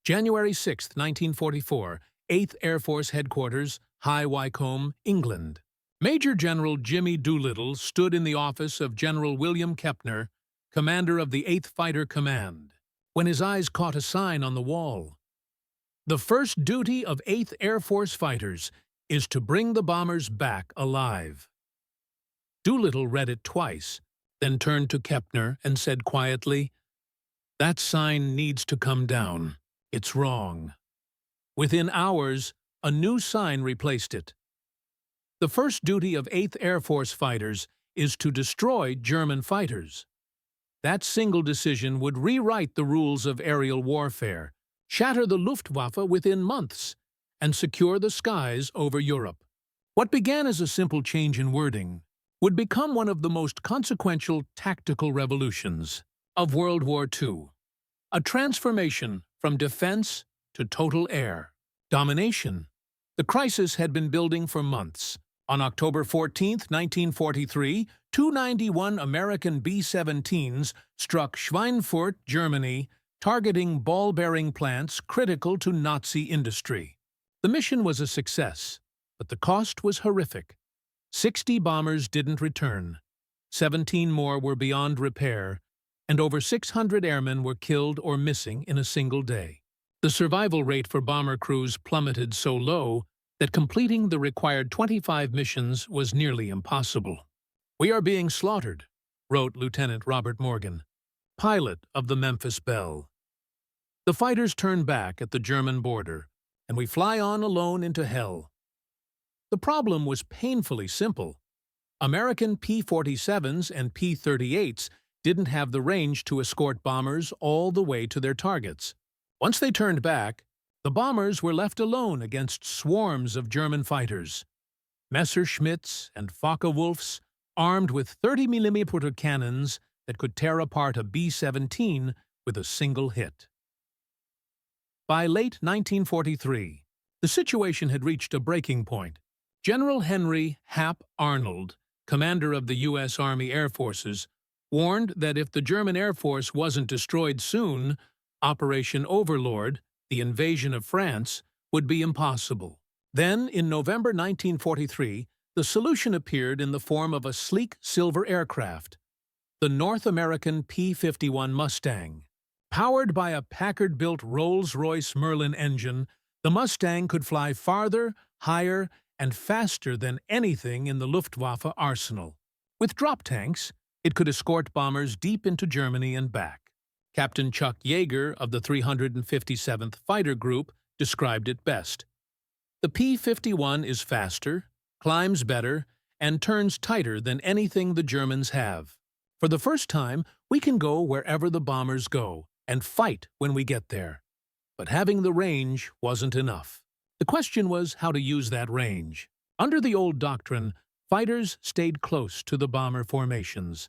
January 6, 1944, 8th Air Force Headquarters, High Wycombe, England. Major General Jimmy Doolittle stood in the office of General William Kepner, commander of the 8th Fighter Command, when his eyes caught a sign on the wall. The first duty of 8th Air Force fighters is to bring the bombers back alive. Doolittle read it twice, then turned to Kepner and said quietly, "That sign needs to come down. It's wrong." Within hours, a new sign replaced it. The first duty of 8th Air Force fighters is to destroy German fighters. That single decision would rewrite the rules of aerial warfare, shatter the Luftwaffe within months, and secure the skies over Europe. What began as a simple change in wording would become one of the most consequential tactical revolutions of World War II. A transformation from defense to total air domination. The crisis had been building for months. On October 14, 1943, 291 American B-17s struck Schweinfurt, Germany, targeting ball-bearing plants critical to Nazi industry. The mission was a success, but the cost was horrific. 60 bombers didn't return, 17 more were beyond repair, and over 600 airmen were killed or missing in a single day. The survival rate for bomber crews plummeted so low that completing the required 25 missions was nearly impossible. "We are being slaughtered," wrote Lieutenant Robert Morgan, pilot of the Memphis Belle. "The fighters turn back at the German border, and we fly on alone into hell." The problem was painfully simple. American P-47s and P-38s didn't have the range to escort bombers all the way to their targets. Once they turned back, the bombers were left alone against swarms of German fighters. Messerschmitts and Focke-Wulfs, armed with 30mm cannons that could tear apart a B-17 with a single hit. By late 1943, the situation had reached a breaking point. General Henry Hap Arnold, commander of the U.S. Army Air Forces, warned that if the German Air Force wasn't destroyed soon, Operation Overlord, the invasion of France, would be impossible. Then, in November 1943, the solution appeared in the form of a sleek silver aircraft, the North American P-51 Mustang. Powered by a Packard-built Rolls-Royce Merlin engine, the Mustang could fly farther, higher, and faster than anything in the Luftwaffe arsenal. With drop tanks, it could escort bombers deep into Germany and back. Captain Chuck Yeager of the 357th Fighter Group described it best. "The P-51 is faster, climbs better, and turns tighter than anything the Germans have. For the first time, we can go wherever the bombers go and fight when we get there." But having the range wasn't enough. The question was how to use that range. Under the old doctrine, fighters stayed close to the bomber formations,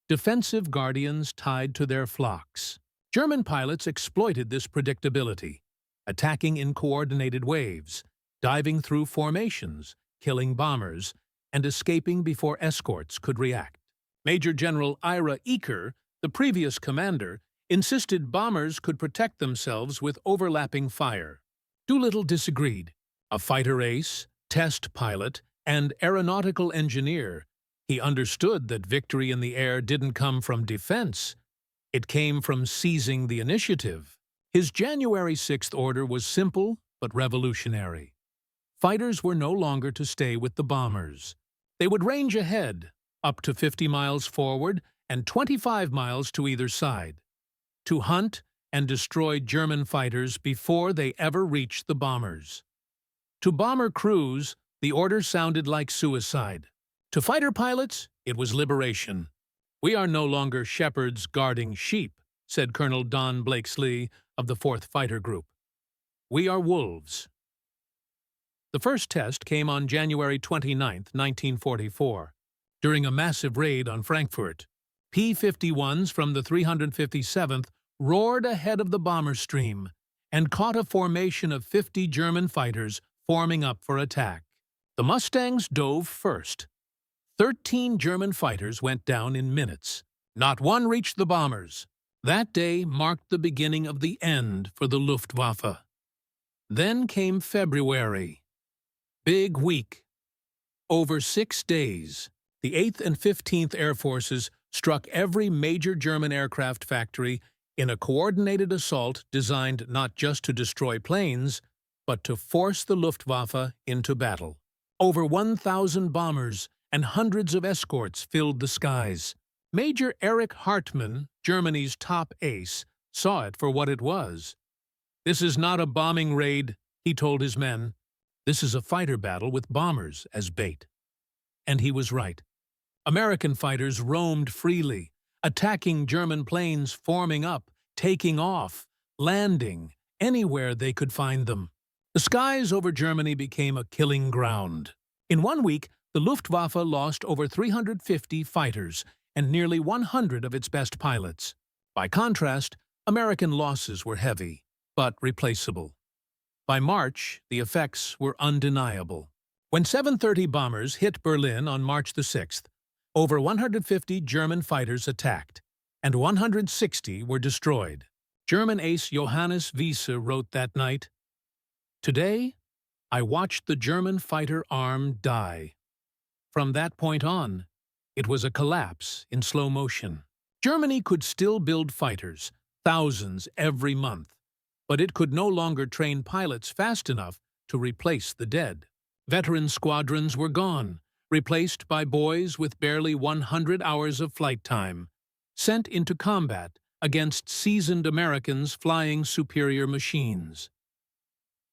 defensive guardians tied to their flocks. German pilots exploited this predictability, attacking in coordinated waves, diving through formations, killing bombers, and escaping before escorts could react. Major General Ira Eaker, the previous commander, insisted bombers could protect themselves with overlapping fire. Doolittle disagreed. A fighter ace, test pilot, and aeronautical engineer, he understood that victory in the air didn't come from defense. It came from seizing the initiative. His January 6th order was simple but revolutionary. Fighters were no longer to stay with the bombers. They would range ahead, up to 50 miles forward and 25 miles to either side, to hunt and destroy German fighters before they ever reached the bombers. To bomber crews, the order sounded like suicide. To fighter pilots, it was liberation. "We are no longer shepherds guarding sheep," said Colonel Don Blakeslee of the 4th Fighter Group. "We are wolves." The first test came on January 29, 1944. During a massive raid on Frankfurt, P-51s from the 357th roared ahead of the bomber stream and caught a formation of 50 German fighters forming up for attack. The Mustangs dove first. 13 German fighters went down in minutes. Not one reached the bombers. That day marked the beginning of the end for the Luftwaffe. Then came February. Big week. Over 6 days, the 8th and 15th Air Forces struck every major German aircraft factory in a coordinated assault designed not just to destroy planes, but to force the Luftwaffe into battle. Over 1,000 bombers and hundreds of escorts filled the skies. Major Erich Hartmann, Germany's top ace, saw it for what it was. "This is not a bombing raid," he told his men. "This is a fighter battle with bombers as bait." And he was right. American fighters roamed freely, attacking German planes, forming up, taking off, landing, anywhere they could find them. The skies over Germany became a killing ground. In 1 week, the Luftwaffe lost over 350 fighters and nearly 100 of its best pilots. By contrast, American losses were heavy, but replaceable. By March, the effects were undeniable. When 730 bombers hit Berlin on March the 6th, over 150 German fighters attacked, and 160 were destroyed. German ace Johannes Wiese wrote that night, "Today, I watched the German fighter arm die." From that point on, it was a collapse in slow motion. Germany could still build fighters, thousands every month, but it could no longer train pilots fast enough to replace the dead. Veteran squadrons were gone, replaced by boys with barely 100 hours of flight time, sent into combat against seasoned Americans flying superior machines.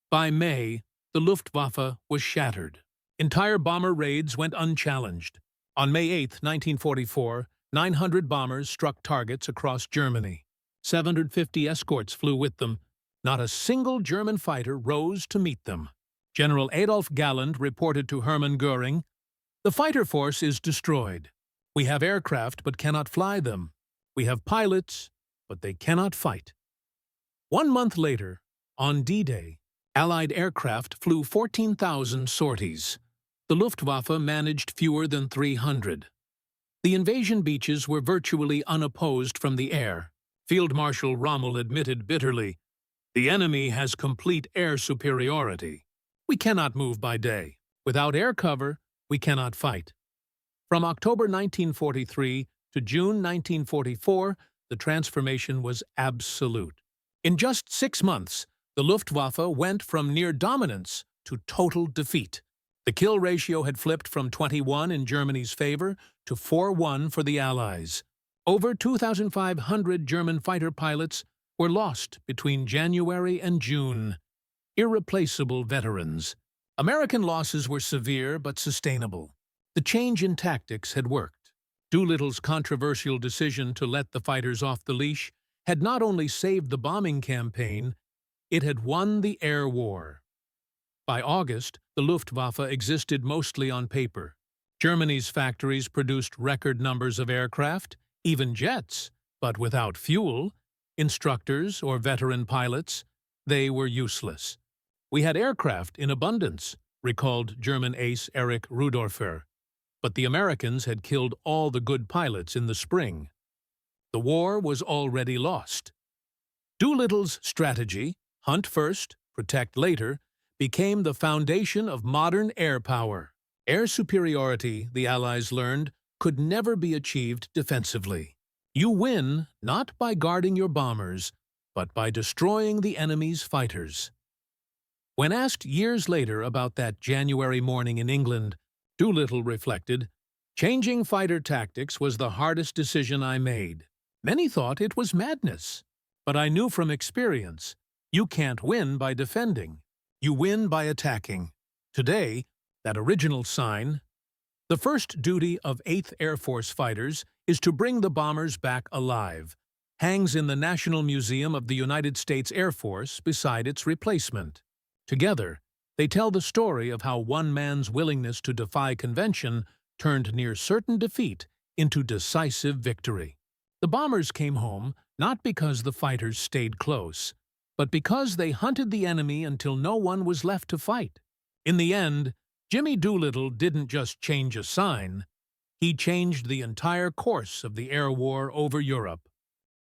By May, the Luftwaffe was shattered. Entire bomber raids went unchallenged. On May 8, 1944, 900 bombers struck targets across Germany. 750 escorts flew with them. Not a single German fighter rose to meet them. General Adolf Galland reported to Hermann Göring, "The fighter force is destroyed. We have aircraft but cannot fly them. We have pilots, but they cannot fight." 1 month later, on D-Day, Allied aircraft flew 14,000 sorties. The Luftwaffe managed fewer than 300. The invasion beaches were virtually unopposed from the air. Field Marshal Rommel admitted bitterly, "The enemy has complete air superiority. We cannot move by day. Without air cover, we cannot fight." From October 1943 to June 1944, the transformation was absolute. In just 6 months, the Luftwaffe went from near dominance to total defeat. The kill ratio had flipped from 21 in Germany's favor to 4-1 for the Allies. Over 2,500 German fighter pilots were lost between January and June. Irreplaceable veterans. American losses were severe but sustainable. The change in tactics had worked. Doolittle's controversial decision to let the fighters off the leash had not only saved the bombing campaign, it had won the air war. By August, the Luftwaffe existed mostly on paper. Germany's factories produced record numbers of aircraft, even jets, but without fuel, instructors, or veteran pilots. They were useless. "We had aircraft in abundance," recalled German ace Erich Rudorfer, "but the Americans had killed all the good pilots in the spring. The war was already lost." Doolittle's strategy, hunt first, protect later, became the foundation of modern air power. Air superiority, the Allies learned, could never be achieved defensively. You win not by guarding your bombers, but by destroying the enemy's fighters. When asked years later about that January morning in England, Doolittle reflected, "Changing fighter tactics was the hardest decision I made. Many thought it was madness. But I knew from experience, you can't win by defending. You win by attacking." Today, that original sign, "The first duty of 8th Air Force fighters is to bring the bombers back alive," hangs in the National Museum of the United States Air Force beside its replacement. Together, they tell the story of how one man's willingness to defy convention turned near certain defeat into decisive victory. The bombers came home not because the fighters stayed close, but because they hunted the enemy until no one was left to fight. In the end, Jimmy Doolittle didn't just change a sign, he changed the entire course of the air war over Europe.